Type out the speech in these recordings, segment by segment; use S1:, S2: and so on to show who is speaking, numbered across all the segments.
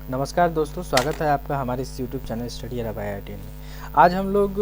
S1: नमस्कार दोस्तों, स्वागत है आपका हमारे इस यूट्यूब चैनल स्टडी अरब IIT में। आज हम लोग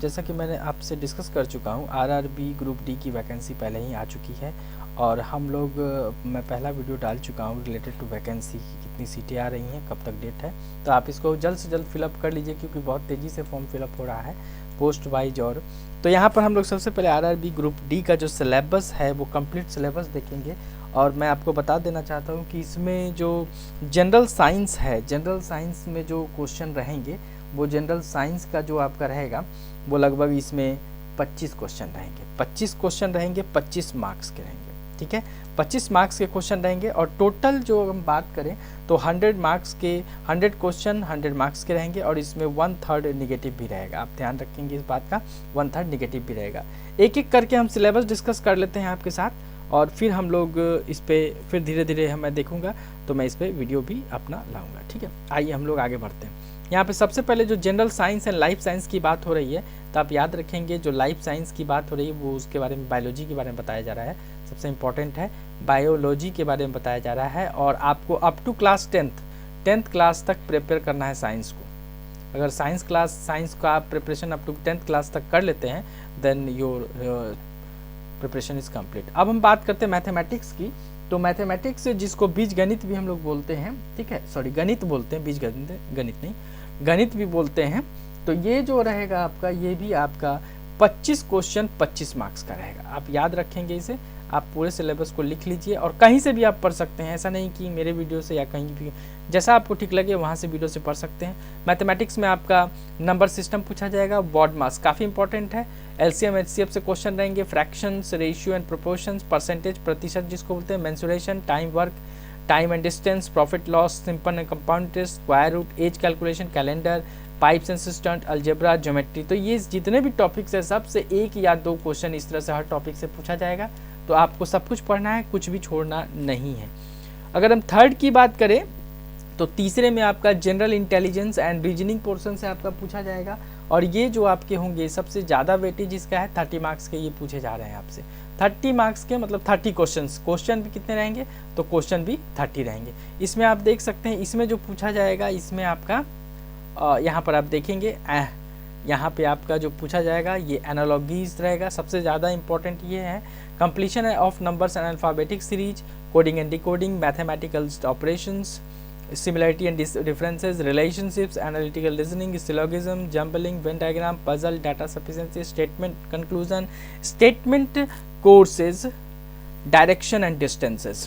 S1: जैसा कि मैंने आपसे डिस्कस कर चुका हूँ, आरआरबी ग्रुप डी की वैकेंसी पहले ही आ चुकी है और हम लोग मैं पहला वीडियो डाल चुका हूँ रिलेटेड टू वैकेंसी की, कितनी सीटें आ रही हैं, कब तक डेट है। तो आप इसको जल्द से जल्द फिलअप कर लीजिए क्योंकि बहुत तेज़ी से फॉर्म फिलअप हो रहा है पोस्ट वाइज। और तो यहाँ पर हम लोग सबसे पहले आरआरबी ग्रुप डी का जो सिलेबस है वो कंप्लीट सिलेबस देखेंगे। और मैं आपको बता देना चाहता हूँ कि इसमें जो जनरल साइंस है, जनरल साइंस में जो क्वेश्चन रहेंगे वो जनरल साइंस का जो आपका रहेगा वो लगभग इसमें 25 क्वेश्चन रहेंगे। 25 क्वेश्चन रहेंगे, 25 मार्क्स के रहेंगे, ठीक है। 25 मार्क्स के क्वेश्चन रहेंगे और टोटल जो हम बात करें तो 100 मार्क्स के 100 क्वेश्चन 100 मार्क्स के रहेंगे और इसमें 1/3 निगेटिव भी रहेगा। आप ध्यान रखेंगे इस बात का, 1/3 निगेटिव भी रहेगा। एक एक करके हम सिलेबस डिस्कस कर लेते हैं आपके साथ और फिर हम लोग इस पर फिर धीरे धीरे मैं देखूंगा तो मैं इस पर वीडियो भी अपना लाऊंगा, ठीक है। आइए हम लोग आगे बढ़ते हैं। यहाँ पे सबसे पहले जो general science and life science की बात हो रही है तो आप याद रखेंगे जो लाइफ साइंस की बात हो रही है वो उसके बारे में बायोलॉजी के बारे में बताया जा रहा है। सबसे इम्पॉर्टेंट है बायोलॉजी के बारे में बताया जा रहा है और आपको up to class 10th class तक प्रिपेयर करना है साइंस को। अगर साइंस का आप preparation up to 10th class तक कर लेते हैं then your preparation is complete. अब हम बात करते हैं मैथमेटिक्स की। तो मैथमेटिक्स जिसको बीज गणित भी हम लोग बोलते हैं, ठीक है, सॉरी गणित बोलते हैं, बीज गणित नहीं, गणित भी बोलते हैं। तो ये जो रहेगा आपका, ये भी आपका 25 क्वेश्चन 25 मार्क्स का रहेगा। आप याद रखेंगे इसे, आप पूरे सिलेबस को लिख लीजिए और कहीं से भी आप पढ़ सकते हैं। ऐसा नहीं कि मेरे वीडियो से या कहीं भी, जैसा आपको ठीक लगे वहाँ से वीडियो से पढ़ सकते हैं। मैथमेटिक्स में आपका नंबर सिस्टम पूछा जाएगा, बॉड मास काफ़ी इंपॉर्टेंट है, LCM HCF से क्वेश्चन रहेंगे, fractions, ratio and proportions, percentage प्रतिशत जिसको बोलते हैं, mensuration, time work, time and distance, profit loss, simple and compound interest, square root, age calculation, calendar, pipes and cistern, algebra, geometry. तो ये जितने भी टॉपिक्स है सबसे 1 या 2 क्वेश्चन इस तरह से हर टॉपिक से पूछा जाएगा। तो आपको सब कुछ पढ़ना है, कुछ भी छोड़ना नहीं है। अगर हम थर्ड की बात करें तो तीसरे में आपका general intelligence and reasoning portion से आपका पूछा जाएगा और ये जो आपके होंगे सबसे ज़्यादा वेटेज इसका है, 30 मार्क्स के ये पूछे जा रहे हैं आपसे। 30 मार्क्स के मतलब 30 क्वेश्चन भी कितने रहेंगे, तो क्वेश्चन भी 30 रहेंगे। इसमें आप देख सकते हैं, इसमें जो पूछा जाएगा इसमें आपका यहाँ पर आप देखेंगे यहाँ पे आपका जो पूछा जाएगा ये एनालॉजीज रहेगा। सबसे ज़्यादा इंपॉर्टेंट ये है completion of numbers and alphabetic series, coding and decoding, mathematical operations, similarity and differences, relationships, analytical reasoning, syllogism, jumbling, Venn diagram, puzzle, data sufficiency, statement conclusion, statement courses, direction and distances,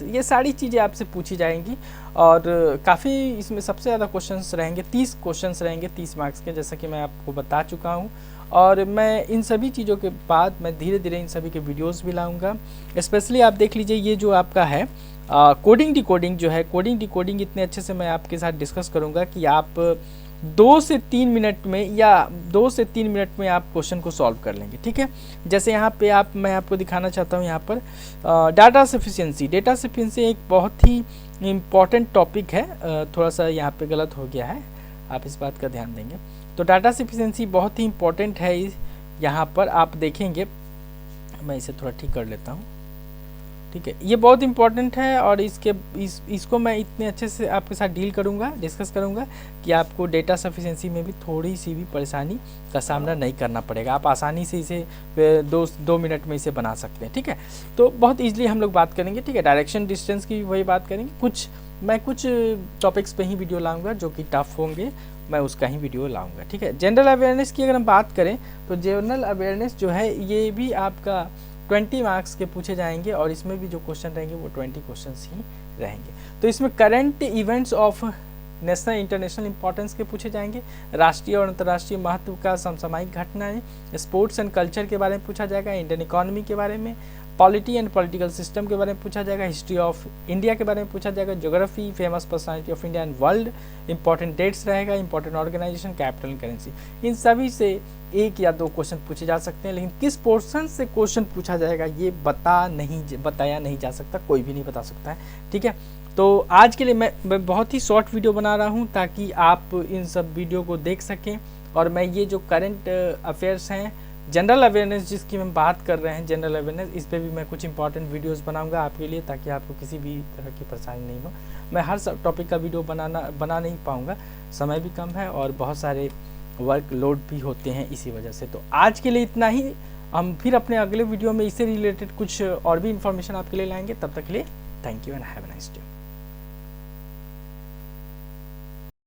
S1: ये सारी चीज़ें आपसे पूछी जाएंगी और काफ़ी इसमें सबसे ज़्यादा क्वेश्चंस रहेंगे, 30 क्वेश्चंस रहेंगे 30 मार्क्स के, जैसा कि मैं आपको बता चुका हूँ। और मैं इन सभी चीज़ों के बाद मैं धीरे धीरे इन सभी के वीडियोस भी लाऊंगा। स्पेशली आप देख लीजिए ये जो आपका है कोडिंग डिकोडिंग जो है, कोडिंग डिकोडिंग इतने अच्छे से मैं आपके साथ डिस्कस करूंगा कि आप 2 से 3 मिनट में आप क्वेश्चन को सॉल्व कर लेंगे, ठीक है। जैसे यहाँ पे मैं आपको दिखाना चाहता हूँ, यहाँ पर डाटा सफिशिएंसी एक बहुत ही इम्पॉर्टेंट टॉपिक है। थोड़ा सा यहाँ पे गलत हो गया है, आप इस बात का ध्यान देंगे। तो डाटा सफिशिएंसी बहुत ही इम्पॉर्टेंट है। यहाँ पर आप देखेंगे, मैं इसे थोड़ा ठीक कर लेता हूँ, ठीक है, ये बहुत इंपॉर्टेंट है और इसको मैं इतने अच्छे से आपके साथ डील करूंगा, डिस्कस करूंगा कि आपको डेटा सफिशिएंसी में भी थोड़ी सी भी परेशानी का सामना नहीं करना पड़ेगा। आप आसानी से इसे 2 मिनट में इसे बना सकते हैं, ठीक है। तो बहुत ईजिली हम लोग बात करेंगे, ठीक है। डायरेक्शन डिस्टेंस की वही बात करेंगे, मैं कुछ टॉपिक्स पे ही वीडियो लाऊंगा जो कि टफ होंगे, मैं उसका ही वीडियो लाऊंगा, ठीक है। जनरल अवेयरनेस की अगर हम बात करें तो जनरल अवेयरनेस जो है ये भी आपका 20 मार्क्स के पूछे जाएंगे और इसमें भी जो क्वेश्चन रहेंगे वो 20 क्वेश्चंस ही रहेंगे। तो इसमें current events of national international importance के पूछे जाएंगे, राष्ट्रीय और अंतर्राष्ट्रीय महत्व का समसामयिक घटनाएं, स्पोर्ट्स एंड कल्चर के बारे में पूछा जाएगा, इंडियन इकोनॉमी के बारे में, पॉलिटी एंड पॉलिटिकल सिस्टम के बारे में पूछा जाएगा, हिस्ट्री ऑफ इंडिया के बारे में पूछा जाएगा, geography, famous personality of India and world, important dates रहेगा, इंपॉर्टेंट ऑर्गेनाइजेशन, कैपिटल करेंसी। इन सभी से 1 या 2 क्वेश्चन पूछे जा सकते हैं, लेकिन किस पोर्शन से क्वेश्चन पूछा जाएगा ये बताया नहीं जा सकता, कोई भी नहीं बता सकता है, ठीक है। तो आज के लिए मैं बहुत ही शॉर्ट वीडियो बना रहा हूँ ताकि आप इन सब वीडियो को देख सकें और मैं ये जो करंट अफेयर्स हैं जनरल अवेयरनेस जिसकी हम बात कर रहे हैं, जनरल अवेयरनेस, इस पे भी मैं कुछ इंपॉर्टेंट वीडियोस बनाऊंगा आपके लिए, ताकि आपको किसी भी तरह की परेशानी नहीं हो। मैं हर सब टॉपिक का वीडियो बना नहीं पाऊँगा, समय भी कम है और बहुत सारे वर्कलोड भी होते हैं इसी वजह से। तो आज के लिए इतना ही, हम फिर अपने अगले वीडियो में इससे रिलेटेड कुछ और भी इन्फॉर्मेशन आपके लिए लाएंगे। तब तक के लिए thank you and have a nice day.